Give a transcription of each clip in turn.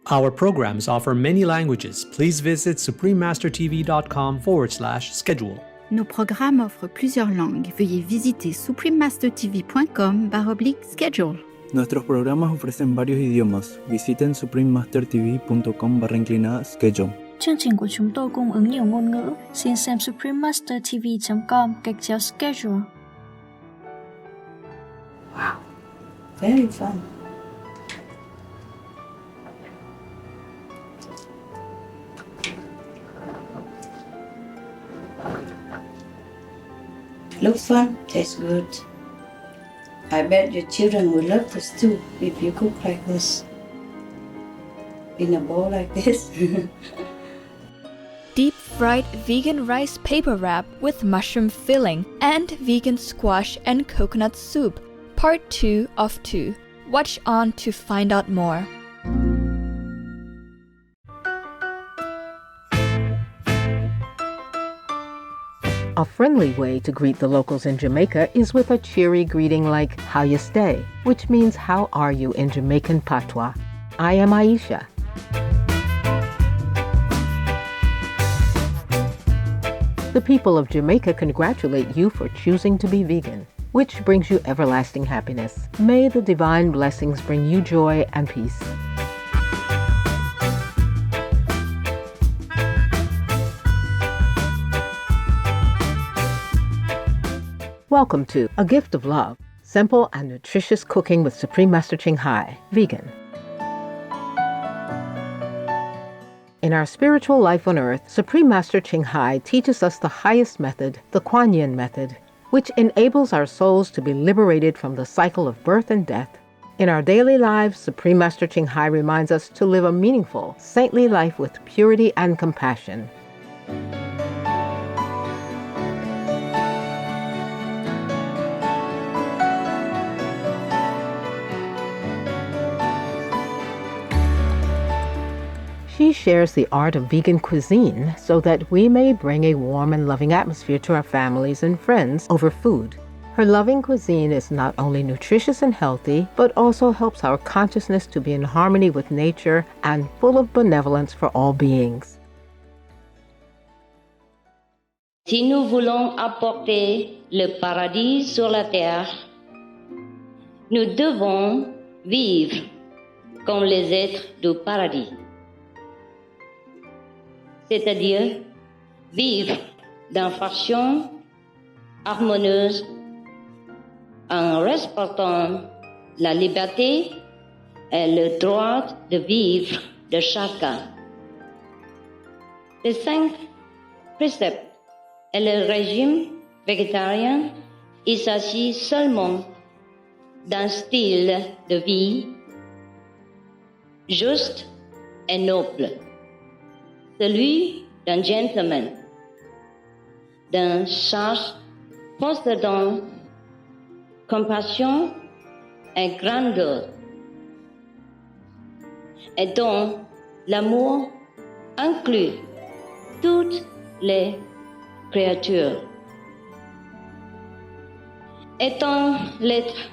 Our programs offer many languages. Please visit suprememastertv.com/schedule. Nos programmes offrent plusieurs langues. Veuillez visiter suprememastertv.com/schedule. Nuestros programas ofrecen varios idiomas. Visiten suprememastertv.com/schedule. Chương trình của chúng tôi cung ứng nhiều ngôn ngữ. Xin xem suprememastertv.com/schedule. Wow, very fun. Looks fun, tastes good. I bet your children will love this too if you cook like this. In a bowl like this. Deep fried vegan rice paper wrap with mushroom filling and vegan squash and coconut soup. Part 2 of 2. Watch on to find out more. A friendly way to greet the locals in Jamaica is with a cheery greeting like "How you stay," which means "How are you" in Jamaican patois. I am Aisha. The people of Jamaica congratulate you for choosing to be vegan, which brings you everlasting happiness. May the divine blessings bring you joy and peace. Welcome to A Gift of Love, simple and nutritious cooking with Supreme Master Ching Hai, vegan. In our spiritual life on earth, Supreme Master Ching Hai teaches us the highest method, the Kuan Yin method, which enables our souls to be liberated from the cycle of birth and death. In our daily lives, Supreme Master Ching Hai reminds us to live a meaningful, saintly life with purity and compassion. She shares the art of vegan cuisine so that we may bring a warm and loving atmosphere to our families and friends over food. Her loving cuisine is not only nutritious and healthy, but also helps our consciousness to be in harmony with nature and full of benevolence for all beings. Si nous voulons apporter le paradis sur la terre, nous devons vivre comme les êtres du paradis. C'est-à-dire vivre dans façon harmonieuse en respectant la liberté et le droit de vivre de chacun. Les 5 préceptes et le régime végétarien, il s'agit seulement d'un style de vie juste et noble. Celui d'un gentleman, d'un sage possédant compassion et grandeur, et dont l'amour inclut toutes les créatures. Étant l'être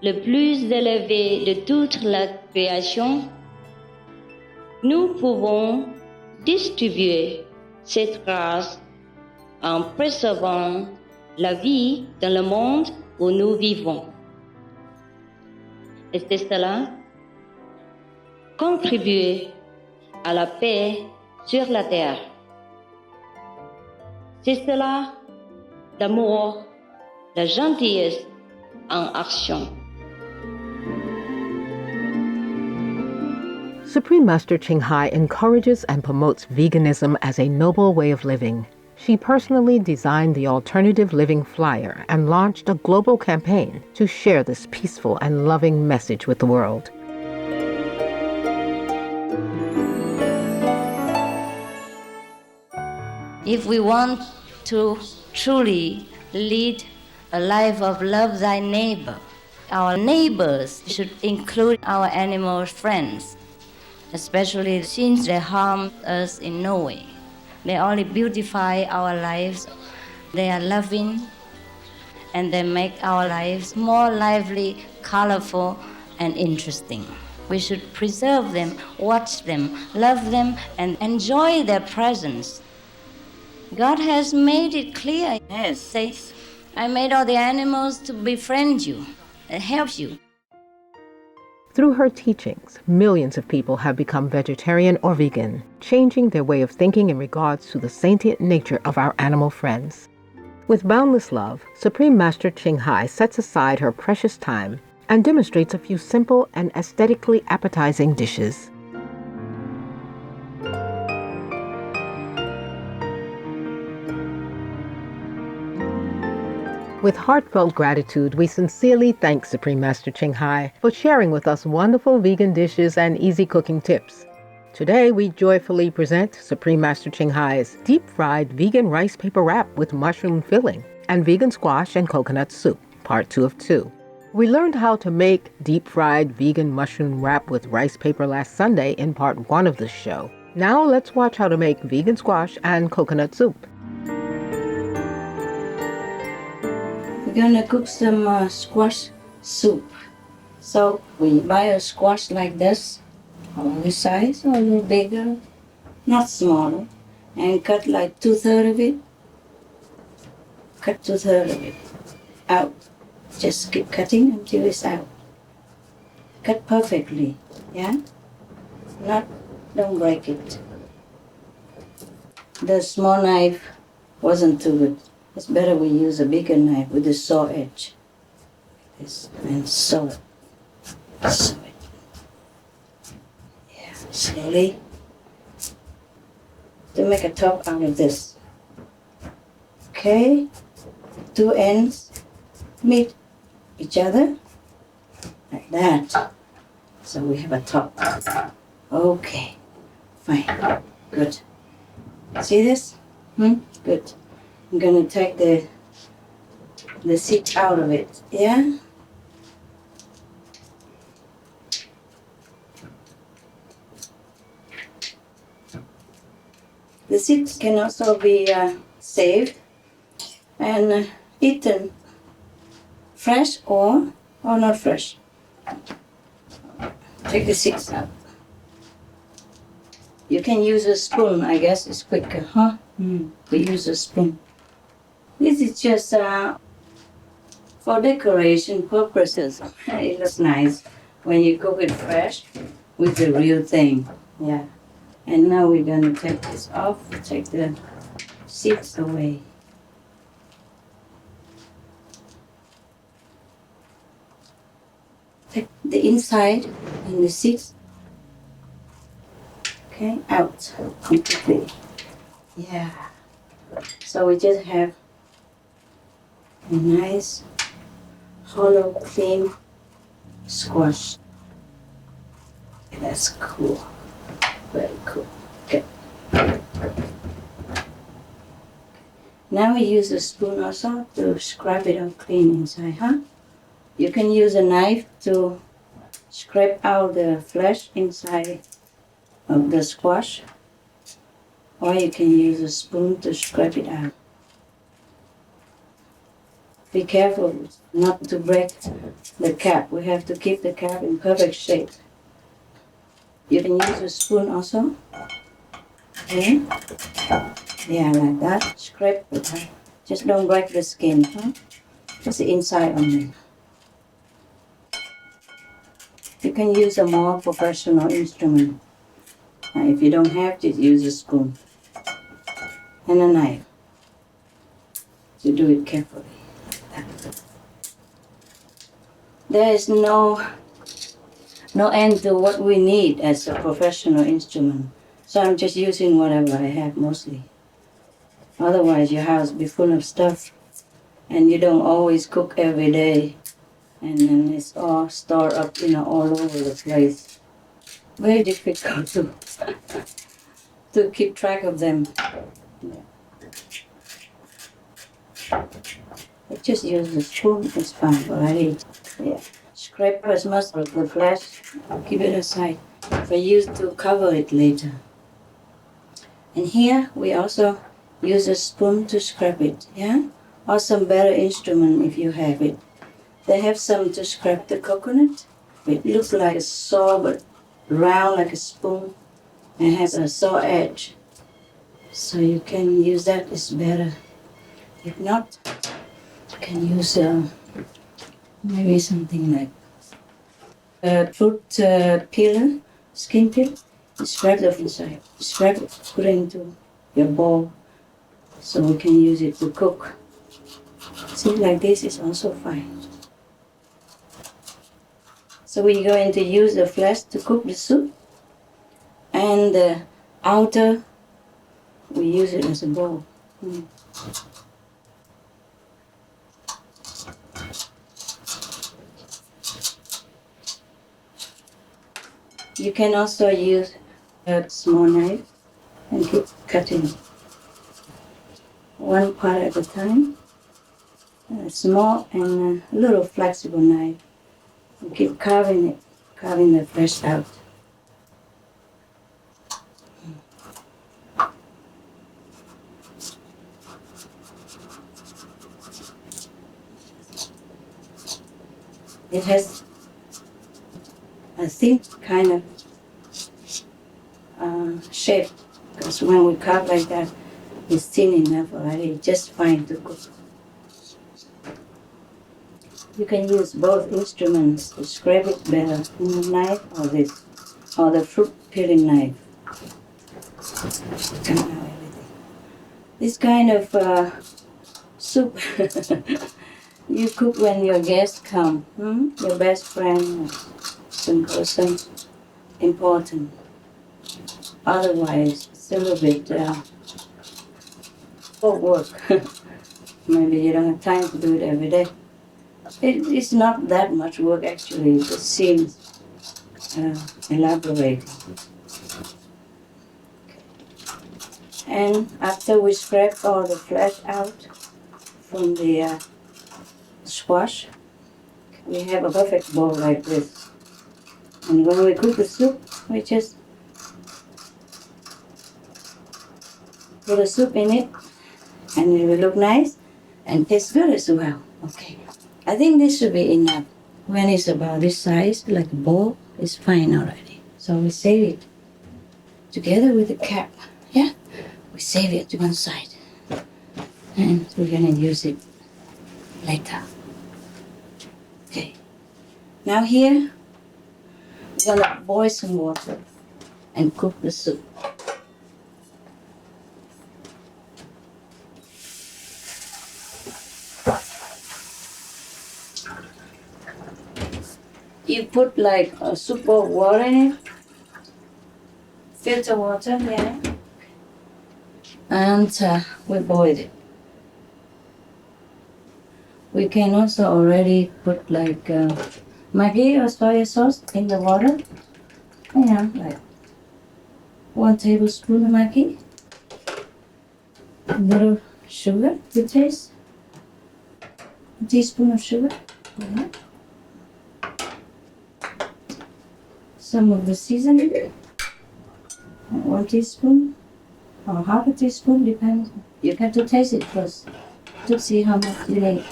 le plus élevé de toute la création, nous pouvons distribuer cette grâce en préservant la vie dans le monde où nous vivons. Et c'est cela, contribuer à la paix sur la terre. C'est cela, l'amour, la gentillesse en action. Supreme Master Ching Hai encourages and promotes veganism as a noble way of living. She personally designed the alternative living flyer and launched a global campaign to share this peaceful and loving message with the world. If we want to truly lead a life of love thy neighbor, our neighbors should include our animal friends, especially since they harm us in no way. They only beautify our lives. They are loving, and they make our lives more lively, colorful, and interesting. We should preserve them, watch them, love them, and enjoy their presence. God has made it clear. Yes, says, I made all the animals to befriend you and help you. Through her teachings, millions of people have become vegetarian or vegan, changing their way of thinking in regards to the sentient nature of our animal friends. With boundless love, Supreme Master Ching Hai sets aside her precious time and demonstrates a few simple and aesthetically appetizing dishes. With heartfelt gratitude, we sincerely thank Supreme Master Ching Hai for sharing with us wonderful vegan dishes and easy cooking tips. Today, we joyfully present Supreme Master Ching Hai's deep-fried vegan rice paper wrap with mushroom filling and vegan squash and coconut soup, part 2 of 2. We learned how to make deep-fried vegan mushroom wrap with rice paper last Sunday in part 1 of this show. Now let's watch how to make vegan squash and coconut soup. We're gonna cook some squash soup. So we buy a squash like this, or this size, or a little bigger, not smaller, and cut like 2/3 of it. Cut 2/3 of it out. Just keep cutting until it's out. Cut perfectly, yeah? Don't break it. The small knife wasn't too good. It's better we use a bigger knife with a saw edge. This, and sew it. Sew it. Yeah, slowly. To make a top out of this. Okay, 2 ends meet each other like that. So we have a top. Okay, fine, good. See this? Good. I'm gonna take the seed out of it, yeah? The seeds can also be saved and eaten fresh or not fresh. Take the seeds out. You can use a spoon, I guess it's quicker, huh? We use a spoon. This is just for decoration purposes. It looks nice when you cook it fresh with the real thing. Yeah. And now we're gonna take this off, take the seeds away. Take the inside and the seeds, okay, out completely. Yeah. So we just have a nice, hollow, clean squash. That's cool. Very cool. Okay. Now we use a spoon also to scrape it out clean inside, huh? You can use a knife to scrape out the flesh inside of the squash, or you can use a spoon to scrape it out. Be careful not to break the cap. We have to keep the cap in perfect shape. You can use a spoon also. Okay. Yeah, like that. Scrape it out. Just don't break the skin, huh? Just the inside only. You can use a more professional instrument. If you don't have, just use a spoon and a knife to do it carefully. There is no end to what we need as a professional instrument. So I'm just using whatever I have mostly. Otherwise your house will be full of stuff and you don't always cook every day. And then it's all stored up, all over the place. Very difficult to keep track of them. Just use the spoon, it's fine already. Yeah. Scrape as much of the flesh, keep it aside for use to cover it later. And here we also use a spoon to scrape it, yeah? Or some better instrument if you have it. They have some to scrape the coconut, It looks like a saw, but round like a spoon, and has a saw edge. So you can use that, it's better. If not, you can use maybe something like a fruit peeler, skin peel. Scrape it off inside. Scrape it, put it into your bowl, so we can use it to cook. See, like this is also fine. So we're going to use the flesh to cook the soup, and the outer, we use it as a bowl. You can also use a small knife and keep cutting one part at a time. A small and a little flexible knife. And keep carving it, carving the flesh out. It has a thin kind of shape, because when we carve like that, it's thin enough already, it's just fine to cook. You can use both instruments to scrape it better, the knife or the fruit peeling knife. This kind of soup you cook when your guests come, your best friend, some person important. Otherwise, it's a little bit for work. Maybe you don't have time to do it every day. It's not that much work actually, it just seems elaborating. Okay. And after we scrape all the flesh out from the squash, we have a perfect bowl like this. And when we cook the soup, we just put the soup in it, and it will look nice and taste good as well. Okay. I think this should be enough. When it's about this size, like a bowl, it's fine already. So we save it together with the cap. Yeah, we save it to one side, and we're gonna use it later. Okay. Now here, we're gonna boil some water and cook the soup. You put like a soup bowl water in it, filter water, yeah, and we boil it. We can also already put like Maggi or soy sauce in the water. Yeah, like 1 tablespoon of Maggi, a little sugar to taste, a teaspoon of sugar. Yeah. Some of the seasoning, 1 teaspoon or half a teaspoon, depends. You have to taste it first to see how much you need.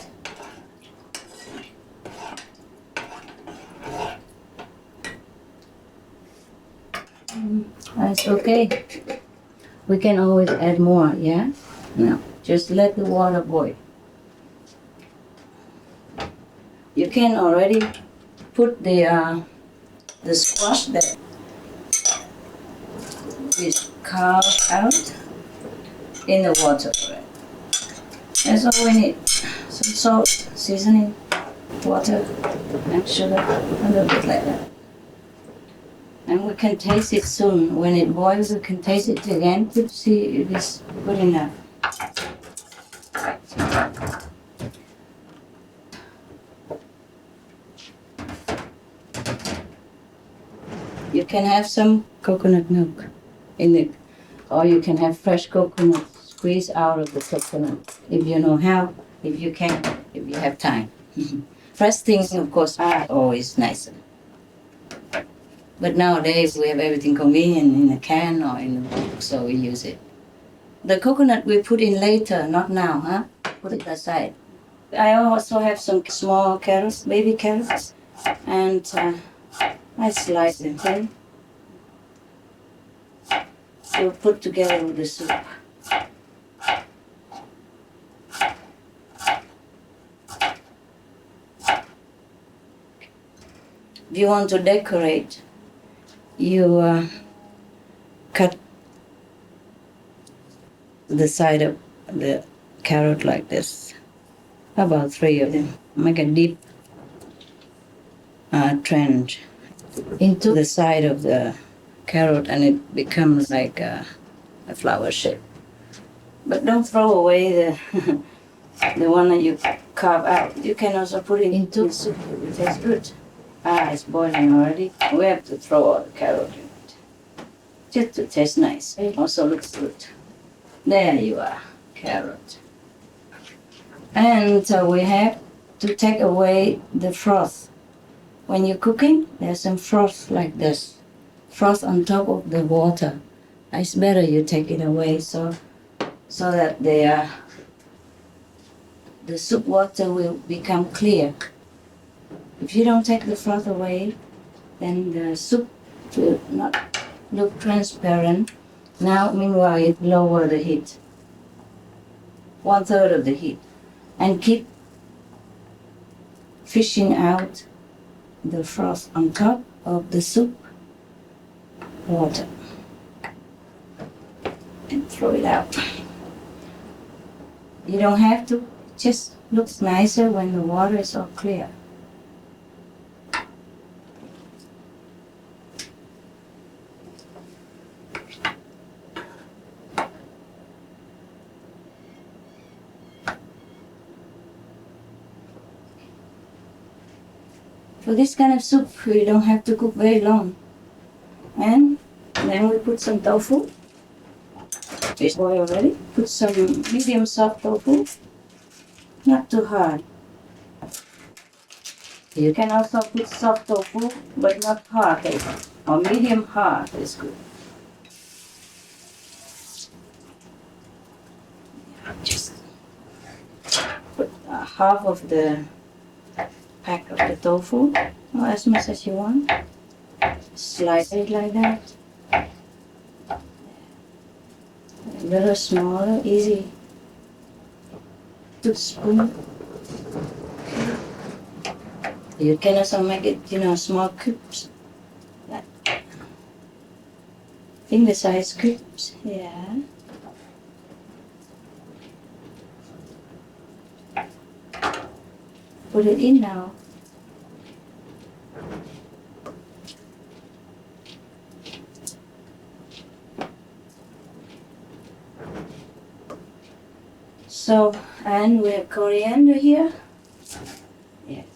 That's okay. We can always add more, yeah? Now, just let the water boil. You can already put the squash that is carved out in the water. That's all we need. Some salt, seasoning, water, and sugar, a little bit like that. And we can taste it soon. When it boils, we can taste it again to see if it's good enough. You can have some coconut milk in it, or you can have fresh coconut squeezed out of the coconut, if you know how, if you can, if you have time. Fresh things, of course, are always nicer. But nowadays we have everything convenient in a can or in a box, so we use it. The coconut we put in later, not now, huh? Put it aside. I also have some small carrots, baby carrots, and I slice them thin. We'll put together with the soup. If you want to decorate, you cut the side of the carrot like this. About 3 of them. Make a deep trench into the side of the carrot, and it becomes like a flower shape. But don't throw away the the one that you carve out. You can also put it into the soup. It tastes good. It's boiling already. We have to throw all the carrot in it, just to taste nice. It also looks good. There you are, carrot. And so we have to take away the froth. When you're cooking, there's some froth like this. Froth on top of the water. It's better you take it away so that the soup water will become clear. If you don't take the froth away, then the soup will not look transparent. Now, meanwhile, you lower the heat, 1/3 of the heat, and keep fishing out the froth on top of the soup water and throw it out. You don't have to, it just looks nicer when the water is all clear. For this kind of soup, you don't have to cook very long. And then we put some tofu. It's boiled already. Put some medium soft tofu, not too hard. You can also put soft tofu, but not hard, or medium hard is good. Just put half of the pack of the tofu, or as much as you want. Slice it like that. A little smaller, easy. 2 spoons. You can also make it, small cubes. Like finger-sized cubes. Yeah. Put it in now. So, and we have coriander here. Yes.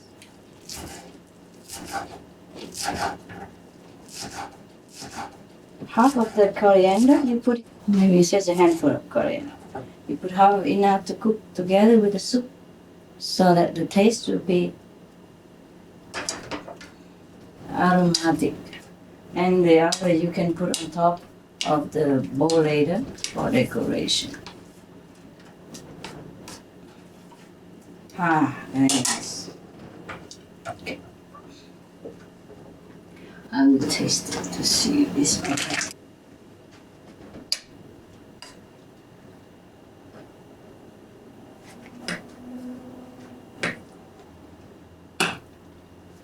Half of the coriander you put, maybe it's just a handful of coriander. You put half enough to cook together with the soup so that the taste will be aromatic. And the other you can put on top of the bowl later for decoration. Very nice. Okay. I will taste it to see if it's okay.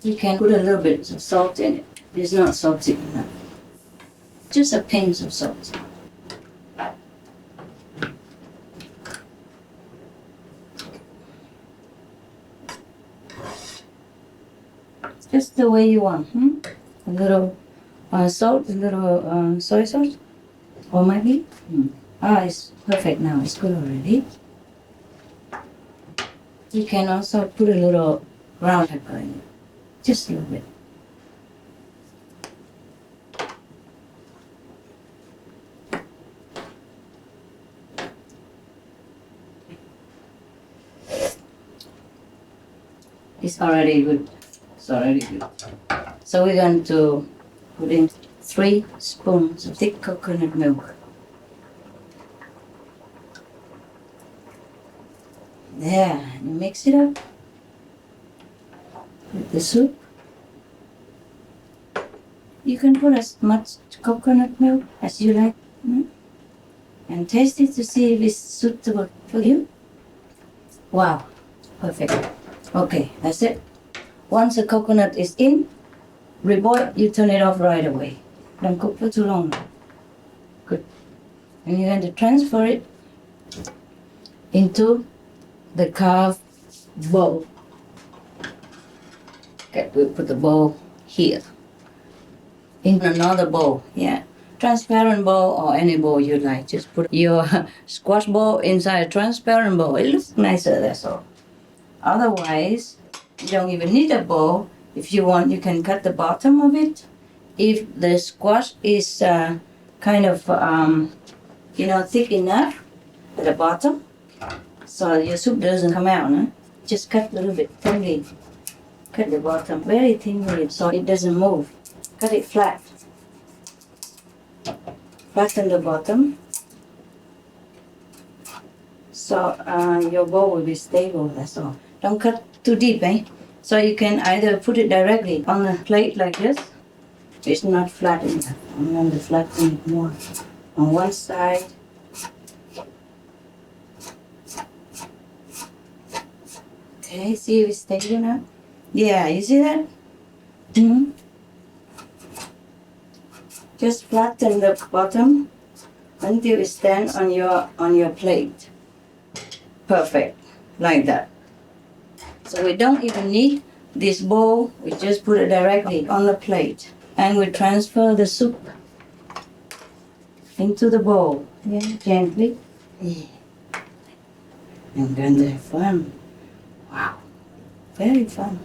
You can put a little bit of salt in it. It's not salty enough. Just a pinch of salt. Just the way you want. A little salt, a little soy sauce, or Maggi. It's perfect now. It's good already. You can also put a little ground pepper in it, just a little bit. It's already good. It's already good. So we're going to put in 3 spoons of thick coconut milk. There, you mix it up with the soup. You can put as much coconut milk as you like. And taste it to see if it's suitable for you. Wow, perfect. Okay, that's it. Once the coconut is in, reboil, you turn it off right away. Don't cook for too long. Good. And you're going to transfer it into the carved bowl. Okay, we'll put the bowl here. In another bowl, yeah. Transparent bowl or any bowl you like. Just put your squash bowl inside a transparent bowl. It looks nicer, that's all. Otherwise, you don't even need a bowl. If you want, you can cut the bottom of it. If the squash is kind of, thick enough at the bottom, so your soup doesn't come out, huh? Just cut a little bit thinly. Cut the bottom very thinly so it doesn't move. Cut it flat. Flatten the bottom. So your bowl will be stable, that's all. Don't cut too deep, So you can either put it directly on the plate like this. It's not flat enough. I'm going to flatten it more. On one side. Okay, see if it's stable now? Yeah, you see that? Just flatten the bottom until it stands on your plate. Perfect, like that. So we don't even need this bowl. We just put it directly on the plate, and we transfer the soup into the bowl. Yeah, gently. Yeah. And then the fun. Wow, very fun.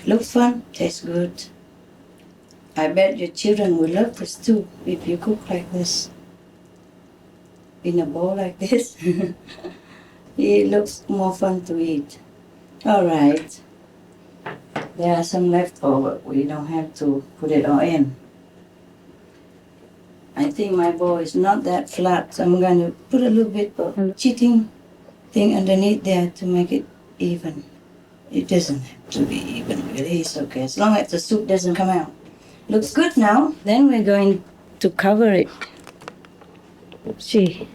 Looks fun, tastes good. I bet your children will love this too if you cook like this. In a bowl like this. It looks more fun to eat. Alright. There are some left over. We don't have to put it all in. I think my bowl is not that flat, so I'm going to put a little bit of cheating thing underneath there to make it even. It doesn't have to be even, really. It's okay, as long as the soup doesn't come out. Looks good now. Then we're going to cover it. See,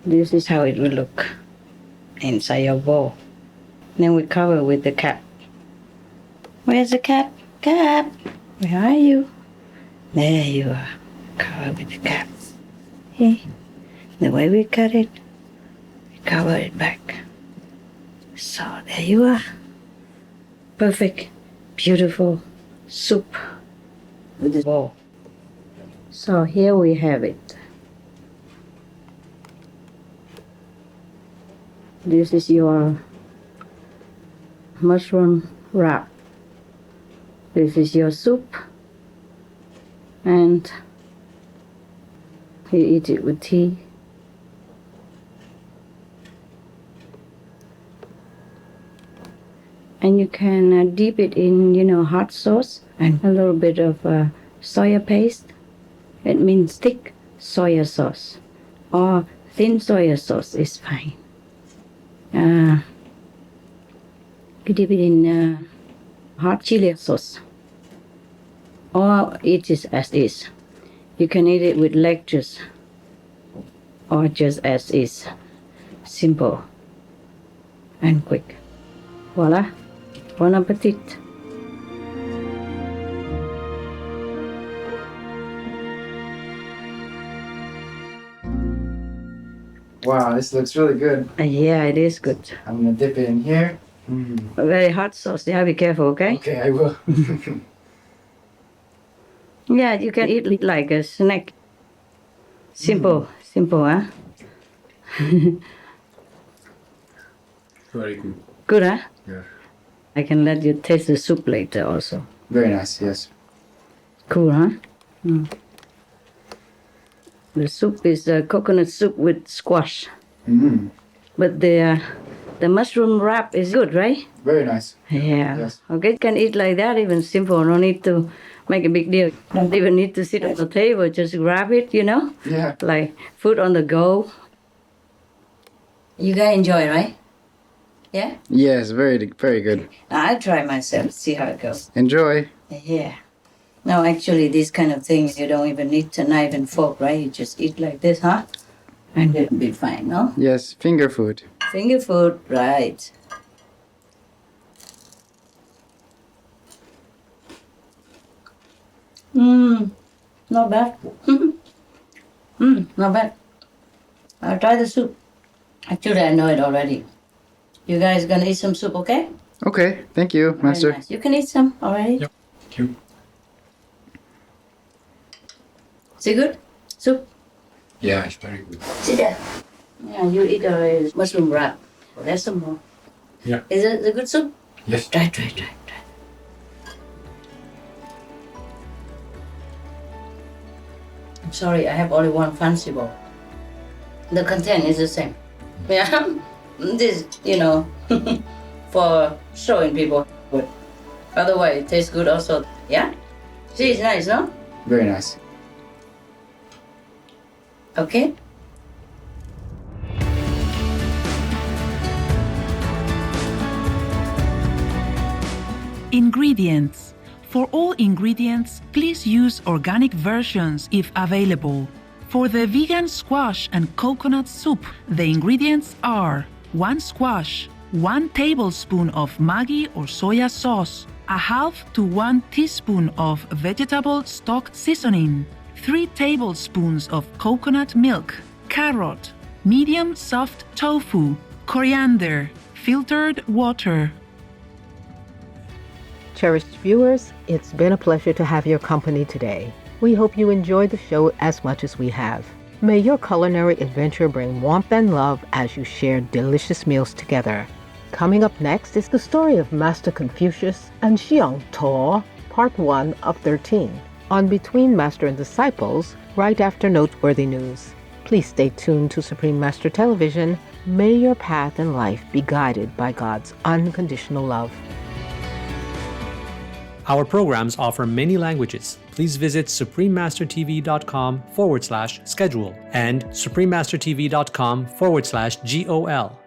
this is how it will look inside your bowl. Then we cover with the cap. Where's the cap? Cap, where are you? There you are. Cover with the cap. Okay. The way we cut it, we cover it back. So there you are. Perfect, beautiful soup with the bowl. So here we have it. This is your mushroom wrap. This is your soup. And you eat it with tea. And you can dip it in, hot sauce and a little bit of soya paste. It means thick soya sauce or thin soya sauce is fine. You dip it in hot chili sauce or eat it as is. You can eat it with lettuce or just as is. Simple and quick. Voila. Bon appetit. Wow, this looks really good. Yeah, it is good. I'm gonna dip it in here. A very hot sauce. Yeah, be careful, okay? Okay, I will. Yeah, you can eat it like a snack. Simple, huh? Very good. Good, huh? Yeah. I can let you taste the soup later also. Very nice, yes. Cool, huh? The soup is coconut soup with squash. But the mushroom wrap is good, right? Very nice. Yeah. Yes. Okay, you can eat like that, even simple. No need to make a big deal. Don't even need to sit at the table. Just grab it, Yeah. like food on the go. You guys enjoy, right? Yeah? Yes, very good. I'll try myself, see how it goes. Enjoy. Yeah. No, actually, these kind of things, you don't even need a knife and fork, right? You just eat like this, huh? And it'll be fine, no? Yes, finger food. Finger food, right. Not bad. Not bad. I'll try the soup. Actually, I know it already. You guys gonna eat some soup, okay? Okay, thank you, Very Master. nice. You can eat some already? Yep. Thank you. Is it good? Soup? Yeah, it's very good. Sit there. Yeah, you eat a mushroom wrap. There's some more. Yeah. Is it a good soup? Yes. Try. I'm sorry, I have only one fancy bowl. The content is the same. Yeah? This, for showing people. But otherwise, it tastes good also. Yeah? See, it's nice, no? Very nice. Okay? Ingredients. For all ingredients, please use organic versions if available. For the vegan squash and coconut soup, the ingredients are 1 squash, 1 tablespoon of Maggi or soya sauce, 1/2 to 1 teaspoon of vegetable stock seasoning, 3 tablespoons of coconut milk, carrot, medium soft tofu, coriander, filtered water. Cherished viewers, it's been a pleasure to have your company today. We hope you enjoyed the show as much as we have. May your culinary adventure bring warmth and love as you share delicious meals together. Coming up next is the story of Master Confucius and Xiang To, Part 1 of 13, on Between Master and Disciples, right after noteworthy news. Please stay tuned to Supreme Master Television. May your path in life be guided by God's unconditional love. Our programs offer many languages. Please visit suprememastertv.com/schedule and suprememastertv.com/GOL.